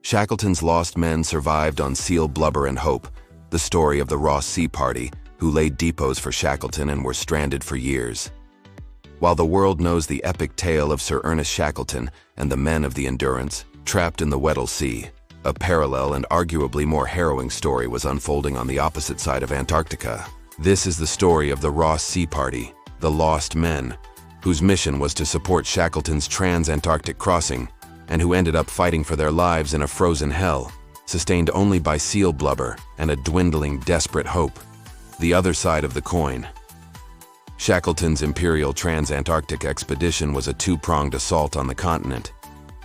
Shackleton's lost men survived on seal blubber and hope, the story of the Ross Sea Party, who laid depots for Shackleton and were stranded for years. While the world knows the epic tale of Sir Ernest Shackleton and the men of the Endurance, trapped in the Weddell Sea, a parallel and arguably more harrowing story was unfolding on the opposite side of Antarctica. This is the story of the Ross Sea Party, the Lost Men, whose mission was to support Shackleton's trans-Antarctic crossing, and who ended up fighting for their lives in a frozen hell, sustained only by seal blubber and a dwindling, desperate hope. The other side of the coin. Shackleton's Imperial Trans-Antarctic expedition was a two-pronged assault on the continent.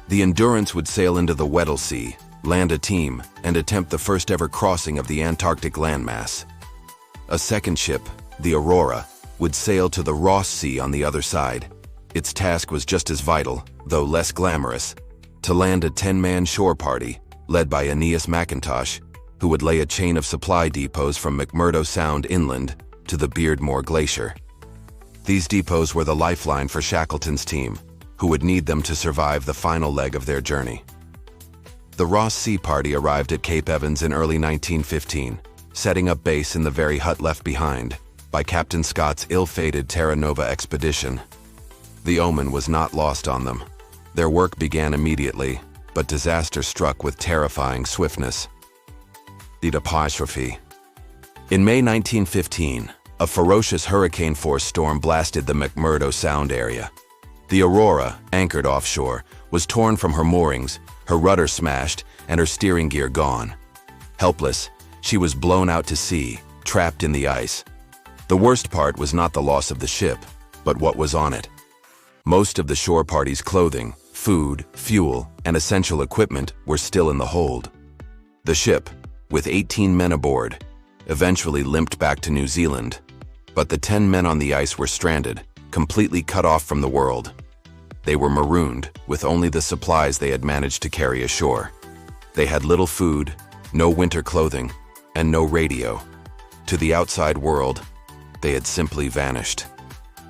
The Endurance would sail into the Weddell Sea, land a team, and attempt the first-ever crossing of the Antarctic landmass. A second ship, the Aurora, would sail to the Ross Sea on the other side. Its task was just as vital, though less glamorous, to land a 10-man shore party, led by Aeneas McIntosh, who would lay a chain of supply depots from McMurdo Sound inland to the Beardmore Glacier. These depots were the lifeline for Shackleton's team, who would need them to survive the final leg of their journey. The Ross Sea Party arrived at Cape Evans in early 1915, setting up base in the very hut left behind by Captain Scott's ill-fated Terra Nova expedition. The omen was not lost on them. Their work began immediately, but disaster struck with terrifying swiftness. The apostrophe. In May 1915, a ferocious hurricane-force storm blasted the McMurdo Sound area. The Aurora, anchored offshore, was torn from her moorings, her rudder smashed, and her steering gear gone. Helpless, she was blown out to sea, trapped in the ice. The worst part was not the loss of the ship, but what was on it. Most of the shore party's clothing, food, fuel, and essential equipment were still in the hold. The ship, with 18 men aboard, eventually limped back to New Zealand, but the 10 men on the ice were stranded, completely cut off from the world. They were marooned, with only the supplies they had managed to carry ashore. They had little food, no winter clothing, and no radio. To the outside world, they had simply vanished.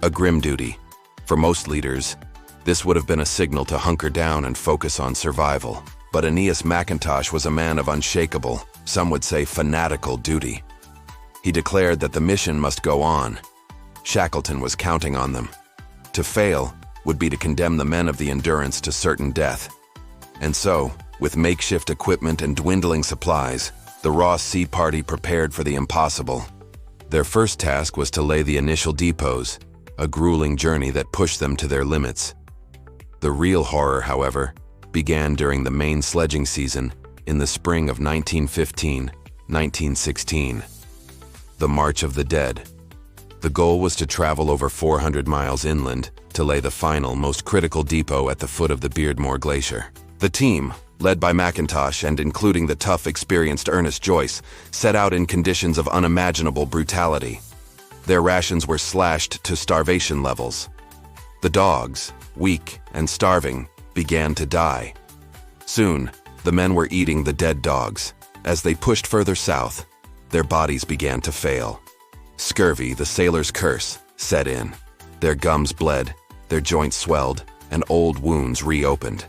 A grim duty. For most leaders, this would have been a signal to hunker down and focus on survival. But Aeneas McIntosh was a man of unshakable, some would say fanatical duty. He declared that the mission must go on. Shackleton was counting on them. To fail would be to condemn the men of the Endurance to certain death. And so, with makeshift equipment and dwindling supplies, the Ross Sea Party prepared for the impossible. Their first task was to lay the initial depots, a grueling journey that pushed them to their limits. The real horror, however, began during the main sledging season in the spring of 1915-1916. The March of the Dead. The goal was to travel over 400 miles inland to lay the final, most critical depot at the foot of the Beardmore Glacier. The team, led by McIntosh and including the tough, experienced Ernest Joyce, set out in conditions of unimaginable brutality. Their rations were slashed to starvation levels. The dogs, weak and starving, began to die. Soon, the men were eating the dead dogs. As they pushed further south, their bodies began to fail. Scurvy, the sailor's curse, set in. Their gums bled, their joints swelled, and old wounds reopened.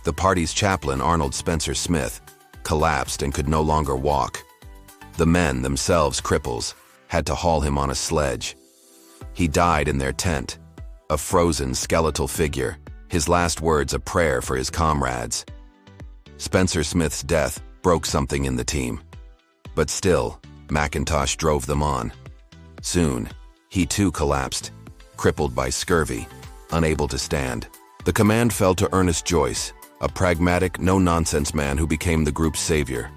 The party's chaplain, Arnold Spencer Smith, collapsed and could no longer walk. The men, themselves cripples, had to haul him on a sledge. He died in their tent, a frozen skeletal figure, his last words a prayer for his comrades. Spencer Smith's death broke something in the team. But still, McIntosh drove them on. Soon, he too collapsed, crippled by scurvy, unable to stand. The command fell to Ernest Joyce, a pragmatic, no-nonsense man who became the group's savior.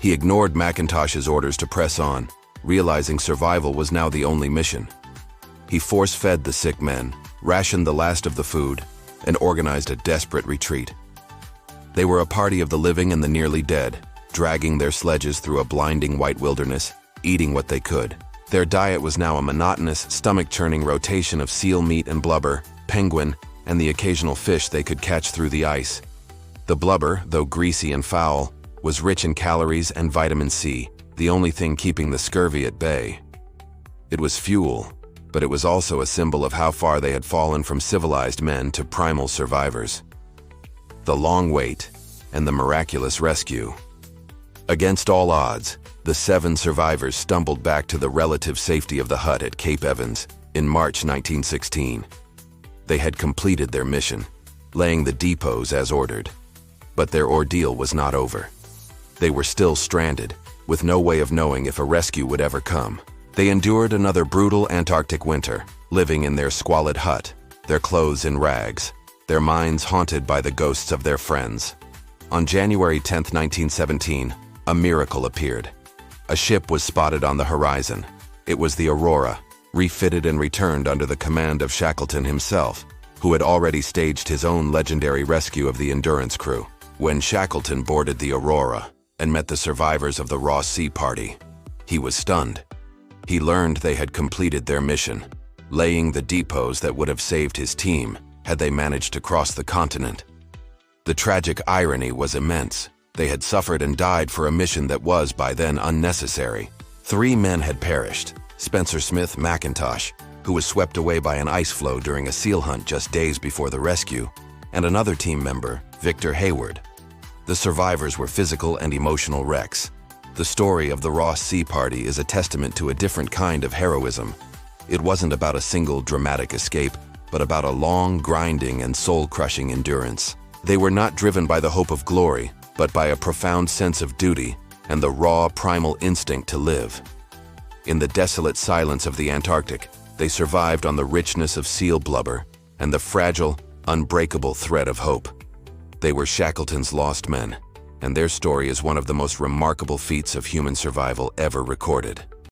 He ignored McIntosh's orders to press on, realizing survival was now the only mission. He force-fed the sick men, rationed the last of the food, and organized a desperate retreat. They were a party of the living and the nearly dead, dragging their sledges through a blinding white wilderness, eating what they could. Their diet was now a monotonous, stomach-churning rotation of seal meat and blubber, penguin, and the occasional fish they could catch through the ice. The blubber, though greasy and foul, was rich in calories and vitamin C, the only thing keeping the scurvy at bay. It was fuel, but it was also a symbol of how far they had fallen from civilized men to primal survivors. The long wait and the miraculous rescue. Against all odds, the 7 survivors stumbled back to the relative safety of the hut at Cape Evans in March 1916. They had completed their mission, laying the depots as ordered. But their ordeal was not over. They were still stranded, with no way of knowing if a rescue would ever come. They endured another brutal Antarctic winter, living in their squalid hut, their clothes in rags, their minds haunted by the ghosts of their friends. On January 10, 1917, a miracle appeared. A ship was spotted on the horizon. It was the Aurora, refitted and returned under the command of Shackleton himself, who had already staged his own legendary rescue of the Endurance crew. When Shackleton boarded the Aurora and met the survivors of the Ross Sea Party, he was stunned. He learned they had completed their mission, laying the depots that would have saved his team had they managed to cross the continent. The tragic irony was immense. They had suffered and died for a mission that was, by then, unnecessary. 3 men had perished: Spencer Smith McIntosh, who was swept away by an ice floe during a seal hunt just days before the rescue, and another team member, Victor Hayward. The survivors were physical and emotional wrecks. The story of the Ross Sea Party is a testament to a different kind of heroism. It wasn't about a single dramatic escape, but about a long, grinding, and soul-crushing endurance. They were not driven by the hope of glory, but by a profound sense of duty and the raw, primal instinct to live. In the desolate silence of the Antarctic, they survived on the richness of seal blubber and the fragile, unbreakable thread of hope. They were Shackleton's lost men, and their story is one of the most remarkable feats of human survival ever recorded.